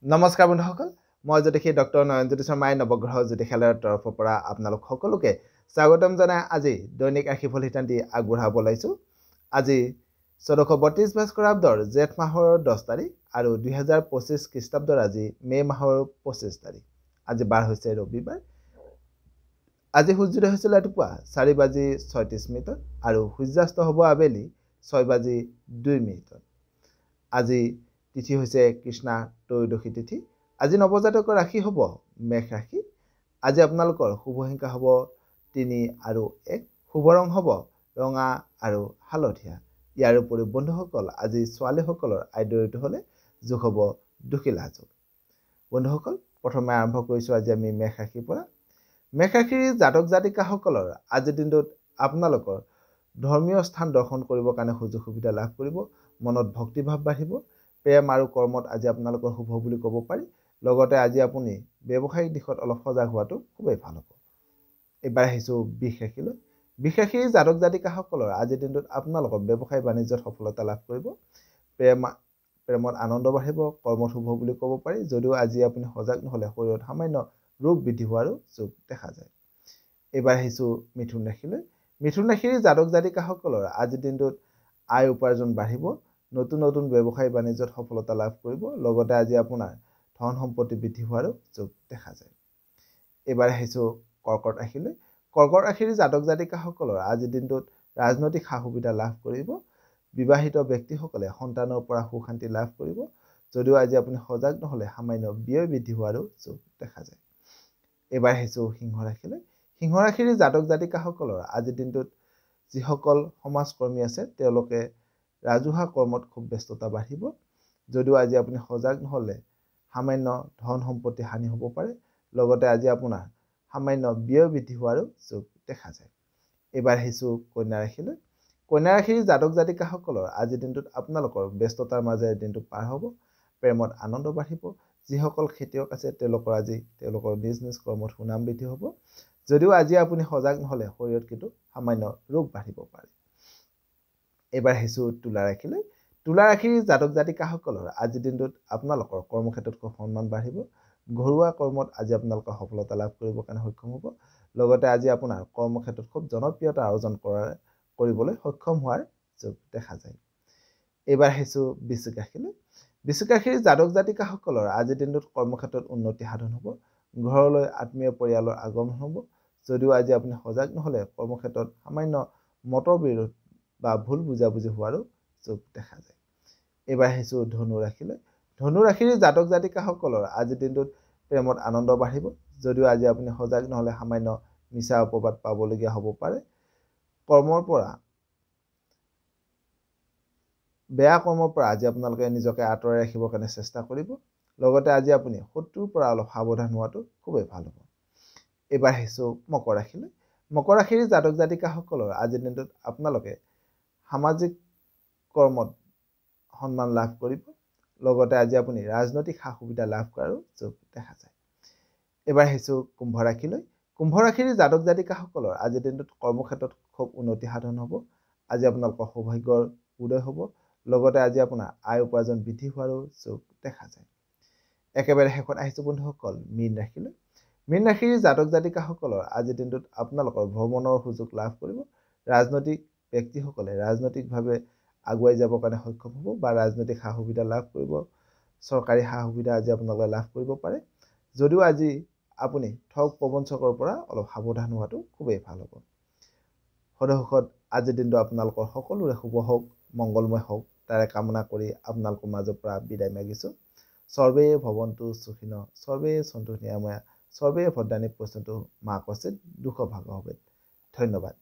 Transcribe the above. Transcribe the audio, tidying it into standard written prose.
নমস্কাৰ বন্ধুসকল মই জ্যোতিষী ডক্টৰ নয়নজ্যোতি শৰ্মাই নৱগ্ৰহ জ্যোতিষালয়ৰ তৰফৰ পৰা আপোনালোক সকলোকে স্বাগতম জনাই আজি দৈনিক ৰাশিফল সিদ্ধান্তি আগবঢ়াব ওলাইছো। আজি 1432 ভাস্কৰাব্দৰ জেঠ মাহৰ 10 তাৰিখ আৰু 2025 খ্ৰীষ্টাব্দৰ আজি মে মাহৰ 25 তাৰিখ। আজি বাৰ হৈছে ৰবিবাৰ। আজি সূৰ্যোদয় হৈছিল ৰাতিপুৱা 4:36 আৰু সূৰ্যাস্ত হ'ব আবেলি 6:02। আজি তিথি হৈছে কৃষ্ণা ত্ৰয়োদশী তিথি। আজি নৱজাতকৰ ৰাশি হ'ব মেষ ৰাশি। আজি আপোনালোকৰ শুভ সংখ্যা হ'ব 3 আৰু 1। শুভ ৰং হ'ব ৰঙা আৰু হালধীয়া। ইয়াৰ উপৰিও বন্ধুসকল আজি ছোৱালীসকলৰ আদ্য ঋতু হ'লে যোগ হ'ব দুখিলা যোগ। বন্ধুসকল প্ৰথমে আৰম্ভ কৰিছোঁ আজি আমি মেষ ৰাশিৰ পৰা। মেষ ৰাশিৰ জাতক জাতিকাসকলৰ আজিৰ দিনটোত আপোনালোকৰ ধৰ্মীয় স্থান দৰ্শন কৰিবৰ কাৰণে সুযোগ সুবিধা লাভ কৰিব। মনত ভক্তিভাৱ বাঢ়িব। প্ৰেম আৰু কৰ্মত আজি আপোনালোকৰ শুভ বুলি ক'ব পাৰি। লগতে আজি আপুনি ব্যৱসায়িক দিশত অলপ সজাগ হোৱাটো খুবেই ভাল হ'ব। এইবাৰ আহিছোঁ বৃষ ৰাশিলৈ। বৃষ ৰাশিৰ জাতক জাতিকাসকলৰ আজিৰ দিনটোত আপোনালোকৰ ব্যৱসায় বাণিজ্যত সফলতা লাভ কৰিব। প্ৰেমত আনন্দ বাঢ়িব। কৰ্মত শুভ বুলি ক'ব পাৰি। যদিও আজি আপুনি সজাগ নহ'লে শৰীৰত সামান্য ৰোগ বৃদ্ধি হোৱাৰো যোগ দেখা যায়। এইবাৰ আহিছোঁ মিথুন ৰাশিলৈ। মিথুন ৰাশিৰ জাতক জাতিকাসকলৰ আজিৰ দিনটোত আয় উপাৰ্জন বাঢ়িব। নতুন নতুন ব্যৱসায় বাণিজ্যত সফলতা লাভ কৰিব। লগতে আজি আপোনাৰ ধন সম্পত্তি বৃদ্ধি হোৱাৰো যোগ দেখা যায়। এইবাৰ আহিছোঁ কৰ্কট ৰাশিলৈ। কৰ্কট ৰাশিৰ জাতক জাতিকাসকলৰ আজিৰ দিনটোত ৰাজনৈতিক সা সুবিধা লাভ কৰিব। বিবাহিত ব্যক্তিসকলে সন্তানৰ পৰা সুখ শান্তি লাভ কৰিব। যদিও আজি আপুনি সজাগ নহ'লে সামান্য ব্যয় বৃদ্ধি হোৱাৰো যোগ দেখা যায়। এইবাৰ আহিছোঁ সিংহ ৰাশিলৈ। সিংহ ৰাশিৰ জাতক জাতিকাসকলৰ আজিৰ দিনটোত যিসকল সমাজকৰ্মী আছে তেওঁলোকে ৰাজহুৱা কৰ্মত খুব ব্যস্ততা বাঢ়িব। যদিও আজি আপুনি সজাগ নহ'লে সামান্য ধন সম্পত্তি হানি হ'ব পাৰে। লগতে আজি আপোনাৰ সামান্য ব্যয় বৃদ্ধি হোৱাৰো যোগ দেখা যায়। এইবাৰ আহিছোঁ কন্যা ৰাশিলৈ। কন্যা ৰাশিৰ জাতক জাতিকাসকলৰ আজিৰ দিনটোত আপোনালোকৰ ব্যস্ততাৰ মাজেৰে দিনটো পাৰ হ'ব। প্ৰেমত আনন্দ বাঢ়িব। যিসকল খেতিয়ক আছে তেওঁলোকৰ নিজ নিজ কৰ্মত সুনাম বৃদ্ধি হ'ব। যদিও আজি আপুনি সজাগ নহ'লে শৰীৰত কিন্তু সামান্য ৰোগ বাঢ়িব পাৰে। এইবাৰ আহিছোঁ তুলা ৰাশিলৈ। তুলা ৰাশিৰ জাতক জাতিকাসকলৰ আজিৰ দিনটোত আপোনালোকৰ কৰ্মক্ষেত্ৰত খুব সন্মান বাঢ়িব। ঘৰুৱা কৰ্মত আজি আপোনালোকে সফলতা লাভ কৰিবৰ কাৰণে সক্ষম হ'ব। লগতে আজি আপোনাৰ কৰ্মক্ষেত্ৰত খুব জনপ্ৰিয়তা অৰ্জন কৰিবলৈ সক্ষম হোৱাৰ যোগ দেখা যায়। এইবাৰ আহিছোঁ বৃশ্চিক ৰাশিলৈ। বৃশ্চিক ৰাশিৰ জাতক জাতিকাসকলৰ আজিৰ দিনটোত কৰ্মক্ষেত্ৰত উন্নতি সাধন হ'ব। ঘৰলৈ আত্মীয় পৰিয়ালৰ আগমন হ'ব। যদিও আজি আপুনি সজাগ নহ'লে কৰ্মক্ষেত্ৰত সামান্য মতৰ বিৰোধ বা ভুল বুজাবুজি হোৱাৰো যোগ দেখা যায়। এইবাৰ আহিছোঁ ধনু ৰাশিলৈ। ধনু ৰাশিৰ জাতক জাতিকাসকলৰ আজিৰ দিনটোত প্ৰেমত আনন্দ বাঢ়িব। যদিও আজি আপুনি সজাগ নহ'লে সামান্য মিছা অপবাদ পাবলগীয়া হ'ব পাৰে। বেয়া কৰ্মৰ পৰা আজি আপোনালোকে নিজকে আঁতৰাই ৰাখিবৰ কাৰণে চেষ্টা কৰিব। লগতে আজি আপুনি শত্ৰুৰ পৰা অলপ সাৱধান হোৱাটো খুবেই ভাল হ'ব। এইবাৰ আহিছোঁ মকৰ ৰাশিলৈ। মকৰ ৰাশিৰ জাতক জাতিকাসকলৰ আজিৰ দিনটোত আপোনালোকে সামাজিক কৰ্মত সন্মান লাভ কৰিব। লগতে আজি আপুনি ৰাজনৈতিক সা সুবিধা লাভ কৰাৰো যোগ দেখা যায়। এইবাৰ আহিছোঁ কুম্ভ ৰাশিলৈ। কুম্ভ ৰাশিৰ জাতক জাতিকাসকলৰ আজিৰ দিনটোত কৰ্মক্ষেত্ৰত খুব উন্নতি সাধন হ'ব। আজি আপোনালোকৰ সৌভাগ্যৰ উদয় হ'ব। লগতে আজি আপোনাৰ আয় উপাৰ্জন বৃদ্ধি হোৱাৰো যোগ দেখা যায়। একেবাৰে শেষত আহিছোঁ বন্ধুসকল মীন ৰাশিলৈ। মীন ৰাশিৰ জাতক জাতিকাসকলৰ আজিৰ দিনটোত আপোনালোকৰ ভ্ৰমণৰ সুযোগ লাভ কৰিব। ৰাজনৈতিক ব্যক্তিসকলে ৰাজনৈতিকভাৱে আগুৱাই যাবৰ কাৰণে সক্ষম হ'ব বা ৰাজনৈতিক সা সুবিধা লাভ কৰিব। চৰকাৰী সা সুবিধা আজি আপোনালোকে লাভ কৰিব পাৰে। যদিও আজি আপুনি ঠগ প্ৰবঞ্চকৰ পৰা অলপ সাৱধান হোৱাটো খুবেই ভাল হ'ব। সদৌ আজিৰ দিনটো আপোনালোকৰ সকলোৰে শুভ হওক, মংগলময় হওক তাৰে কামনা কৰি আপোনালোকৰ মাজৰ পৰা বিদায় মাগিছোঁ। সৰ্বে ভৱন্তু সুখিনঃ, সৰ্বে সন্তু নিৰাময়া, সৰ্বে ভদ্ৰাণি পশ্যন্তু মা কশ্চিৎ দুঃখ ভাগ ভৱেৎ। ধন্যবাদ।